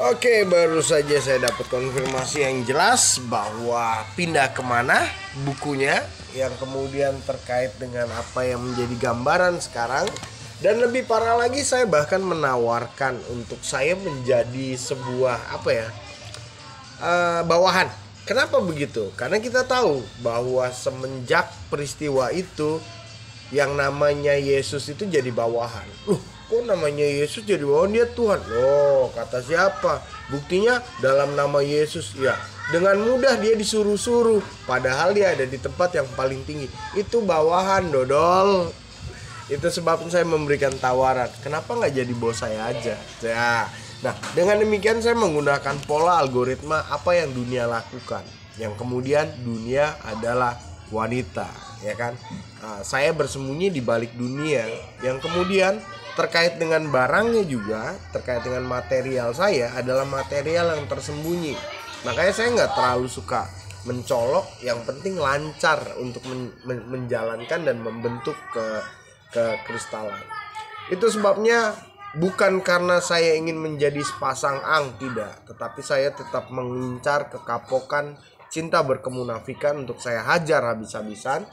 Oke, baru saja saya dapat konfirmasi yang jelas bahwa pindah kemana bukunya, yang kemudian terkait dengan apa yang menjadi gambaran sekarang. Dan lebih parah lagi, saya bahkan menawarkan untuk saya menjadi sebuah bawahan. Kenapa begitu? Karena kita tahu bahwa semenjak peristiwa itu yang namanya Yesus itu jadi bawahan. Kok namanya Yesus jadi bawahan? Dia Tuhan. Loh, kata siapa? Buktinya dalam nama Yesus, ya dengan mudah dia disuruh-suruh, padahal dia ada di tempat yang paling tinggi. Itu bawahan, dodol. Itu sebabnya saya memberikan tawaran, kenapa nggak jadi bos saya aja ya. Nah, dengan demikian saya menggunakan pola algoritma apa yang dunia lakukan, yang kemudian dunia adalah wanita, ya kan. Saya bersembunyi di balik dunia, yang kemudian terkait dengan barangnya juga, terkait dengan material saya adalah material yang tersembunyi. Makanya saya nggak terlalu suka mencolok, yang penting lancar untuk menjalankan dan membentuk kekristalan. Itu sebabnya bukan karena saya ingin menjadi sepasang tidak, tetapi saya tetap mengincar kekapokan cinta berkemunafikan untuk saya hajar habis-habisan.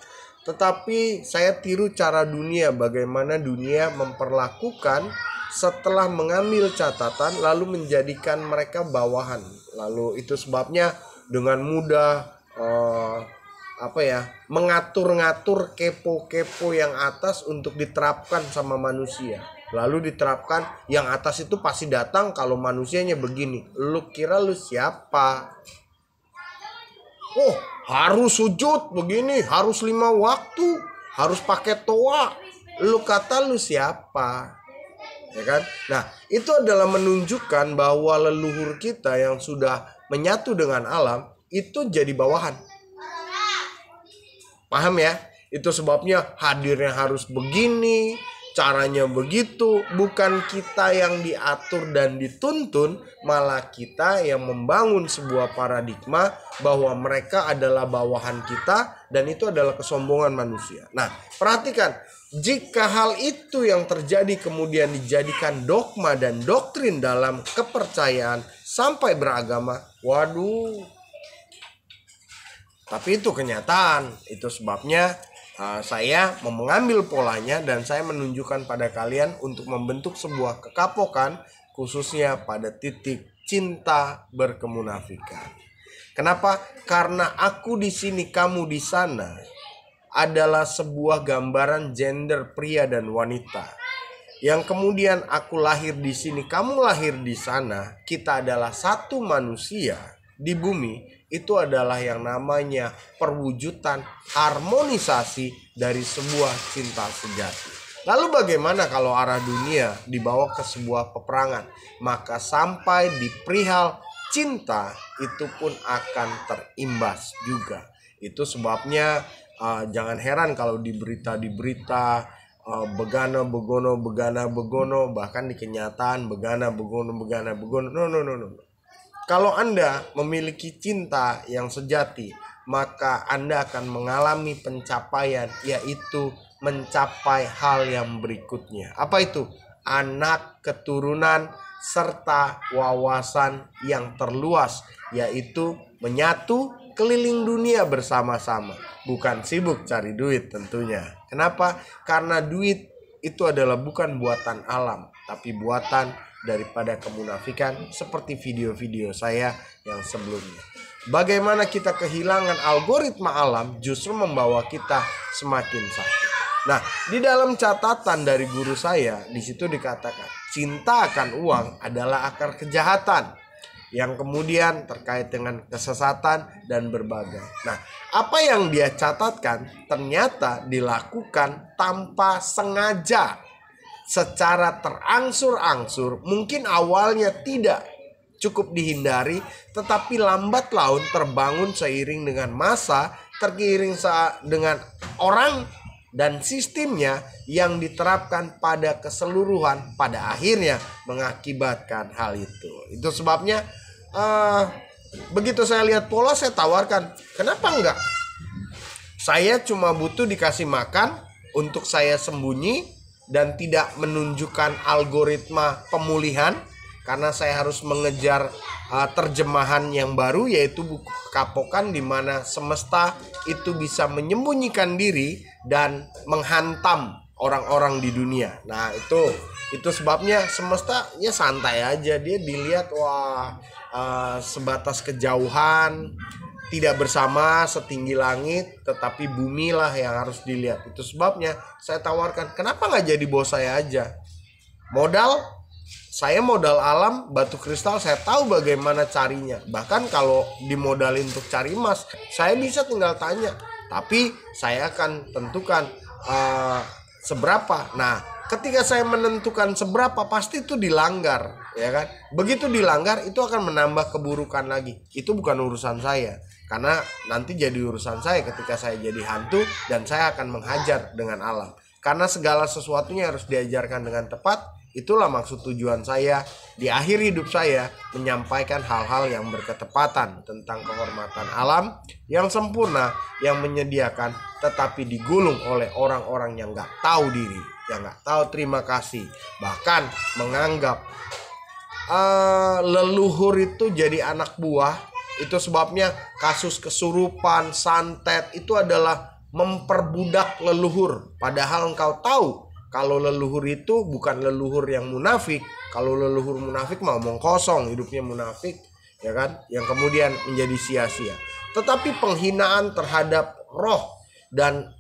Tetapi saya tiru cara dunia, bagaimana dunia memperlakukan setelah mengambil catatan lalu menjadikan mereka bawahan. Lalu itu sebabnya dengan mudah mengatur-ngatur kepo-kepo yang atas untuk diterapkan sama manusia. Lalu diterapkan yang atas itu pasti datang kalau manusianya begini. Lu kira lu siapa? Oh, harus sujud begini, harus 5 waktu, harus pakai toa. Lu kata lu siapa? Ya kan? Nah, itu adalah menunjukkan bahwa leluhur kita yang sudah menyatu dengan alam itu jadi bawahan. Paham ya? Itu sebabnya hadirnya harus begini, caranya begitu. Bukan kita yang diatur dan dituntun, malah kita yang membangun sebuah paradigma bahwa mereka adalah bawahan kita, dan itu adalah kesombongan manusia. Nah, perhatikan, jika hal itu yang terjadi kemudian dijadikan dogma dan doktrin dalam kepercayaan sampai beragama, waduh. Tapi itu kenyataan. Itu sebabnya saya mau mengambil polanya dan saya menunjukkan pada kalian untuk membentuk sebuah kekapokan, khususnya pada titik cinta berkemunafikan. Kenapa? Karena aku di sini, kamu di sana adalah sebuah gambaran gender pria dan wanita. Yang kemudian aku lahir di sini, kamu lahir di sana, kita adalah satu manusia di bumi. Itu adalah yang namanya perwujudan harmonisasi dari sebuah cinta sejati. Lalu bagaimana kalau arah dunia dibawa ke sebuah peperangan? Maka sampai di perihal cinta itu pun akan terimbas juga. Itu sebabnya jangan heran kalau di berita begana begono, bahkan di kenyataan begana begono. No. Kalau Anda memiliki cinta yang sejati, maka Anda akan mengalami pencapaian, yaitu mencapai hal yang berikutnya. Apa itu? Anak, keturunan, serta wawasan yang terluas, yaitu menyatu keliling dunia bersama-sama. Bukan sibuk cari duit tentunya. Kenapa? Karena duit itu adalah bukan buatan alam, tapi buatan daripada kemunafikan, seperti video-video saya yang sebelumnya. Bagaimana kita kehilangan algoritma alam justru membawa kita semakin sakit. Nah, di dalam catatan dari guru saya, di situ dikatakan cinta akan uang adalah akar kejahatan, yang kemudian terkait dengan kesesatan dan berbagai. Nah, apa yang dia catatkan ternyata dilakukan tanpa sengaja, secara terangsur-angsur. Mungkin awalnya tidak cukup dihindari, tetapi lambat laun terbangun seiring dengan masa, tergiring dengan orang dan sistemnya yang diterapkan pada keseluruhan, pada akhirnya mengakibatkan hal itu. Itu sebabnya begitu saya lihat pola, saya tawarkan, kenapa enggak? Saya cuma butuh dikasih makan untuk saya sembunyi dan tidak menunjukkan algoritma pemulihan. karena saya harus mengejar terjemahan yang baru, yaitu buku Kapokan, di mana semesta itu bisa menyembunyikan diri dan menghantam orang-orang di dunia. Nah, itu sebabnya semesta ya santai aja, dia dilihat sebatas kejauhan, tidak bersama setinggi langit, tetapi bumi lah yang harus dilihat. Itu sebabnya saya tawarkan, kenapa nggak jadi bos saya aja? Saya modal alam, batu kristal saya tahu bagaimana carinya. Bahkan kalau dimodalin untuk cari emas, saya bisa tinggal tanya. Tapi saya akan tentukan seberapa. Nah, ketika saya menentukan seberapa, pasti itu dilanggar, ya kan? Begitu dilanggar, itu akan menambah keburukan lagi. Itu bukan urusan saya, karena nanti jadi urusan saya ketika saya jadi hantu dan saya akan menghajar dengan alam. Karena segala sesuatunya harus diajarkan dengan tepat. Itulah maksud tujuan saya di akhir hidup saya, menyampaikan hal-hal yang berketepatan tentang penghormatan alam yang sempurna, yang menyediakan, tetapi digulung oleh orang-orang yang gak tahu diri, yang gak tahu terima kasih, bahkan menganggap leluhur itu jadi anak buah. Itu sebabnya kasus kesurupan, santet itu adalah memperbudak leluhur. Padahal engkau tahu kalau leluhur itu bukan leluhur yang munafik. Kalau leluhur munafik mau omong kosong, hidupnya munafik, ya kan? Yang kemudian menjadi sia-sia. Tetapi penghinaan terhadap roh dan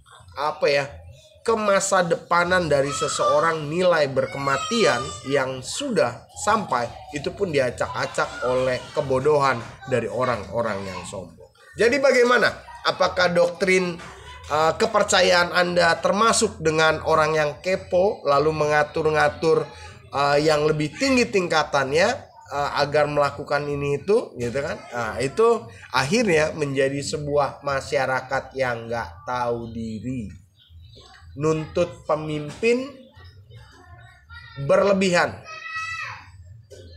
kemasa depanan dari seseorang, nilai berkematian yang sudah sampai, itu pun diacak-acak oleh kebodohan dari orang-orang yang sombong. Jadi bagaimana? Apakah doktrin kepercayaan Anda termasuk dengan orang yang kepo, lalu mengatur-ngatur yang lebih tinggi tingkatannya agar melakukan ini itu, gitu kan? Nah, itu akhirnya menjadi sebuah masyarakat yang nggak tahu diri, nuntut pemimpin berlebihan,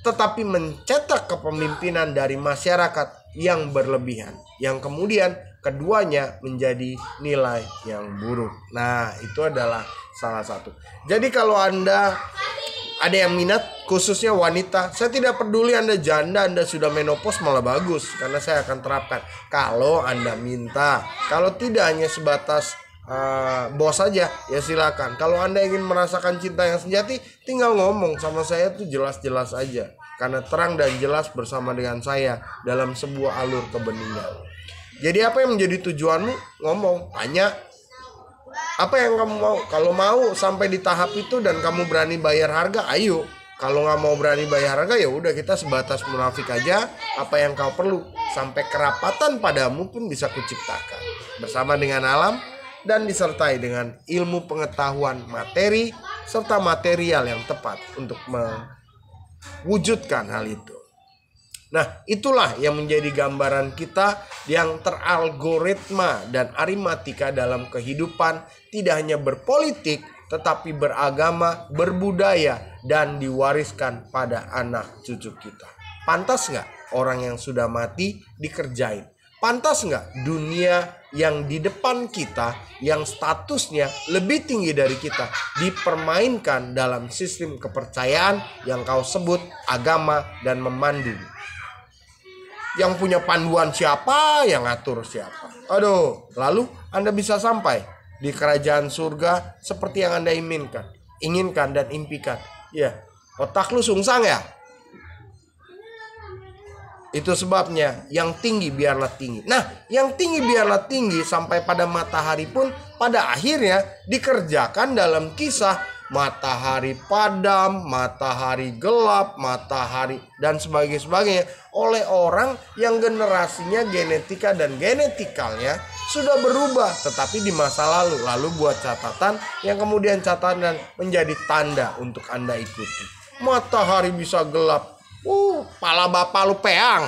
tetapi mencetak kepemimpinan dari masyarakat yang berlebihan, yang kemudian keduanya menjadi nilai yang buruk. Nah, itu adalah salah satu. Jadi kalau Anda ada yang minat, khususnya wanita, saya tidak peduli Anda janda, Anda sudah menopause, malah bagus, karena saya akan terapkan. Kalau Anda minta, kalau tidak hanya sebatas bos saja, ya silakan. Kalau Anda ingin merasakan cinta yang sejati, tinggal ngomong sama saya tuh jelas-jelas aja, karena terang dan jelas bersama dengan saya dalam sebuah alur kebeningan. Jadi apa yang menjadi tujuanmu? Ngomong, tanya apa yang kamu mau. Kalau mau sampai di tahap itu dan kamu berani bayar harga, ayo. Kalau nggak mau berani bayar harga, ya udah kita sebatas munafik aja. Apa yang kau perlu, sampai kerapatan padamu pun bisa kuciptakan bersama dengan alam dan disertai dengan ilmu pengetahuan materi serta material yang tepat untuk mewujudkan hal itu. Nah, itulah yang menjadi gambaran kita yang teralgoritma dan arimatika dalam kehidupan, tidak hanya berpolitik, tetapi beragama, berbudaya, dan diwariskan pada anak cucu kita. Pantas nggak orang yang sudah mati dikerjain? Pantas nggak dunia yang di depan kita, yang statusnya lebih tinggi dari kita, dipermainkan dalam sistem kepercayaan yang kau sebut agama dan memandu? Yang punya panduan siapa, yang ngatur siapa. Aduh, lalu Anda bisa sampai di kerajaan surga seperti yang Anda inginkan dan impikan. Ya, otak lu sungsang ya? Itu sebabnya yang tinggi biarlah tinggi. Nah, yang tinggi biarlah tinggi sampai pada matahari pun pada akhirnya dikerjakan dalam kisah matahari padam, matahari gelap, matahari dan sebagainya oleh orang yang generasinya genetika dan genetikalnya sudah berubah, tetapi di masa lalu. Lalu buat catatan yang kemudian catatan menjadi tanda untuk Anda ikuti. Matahari bisa gelap, pala bapak lu peang.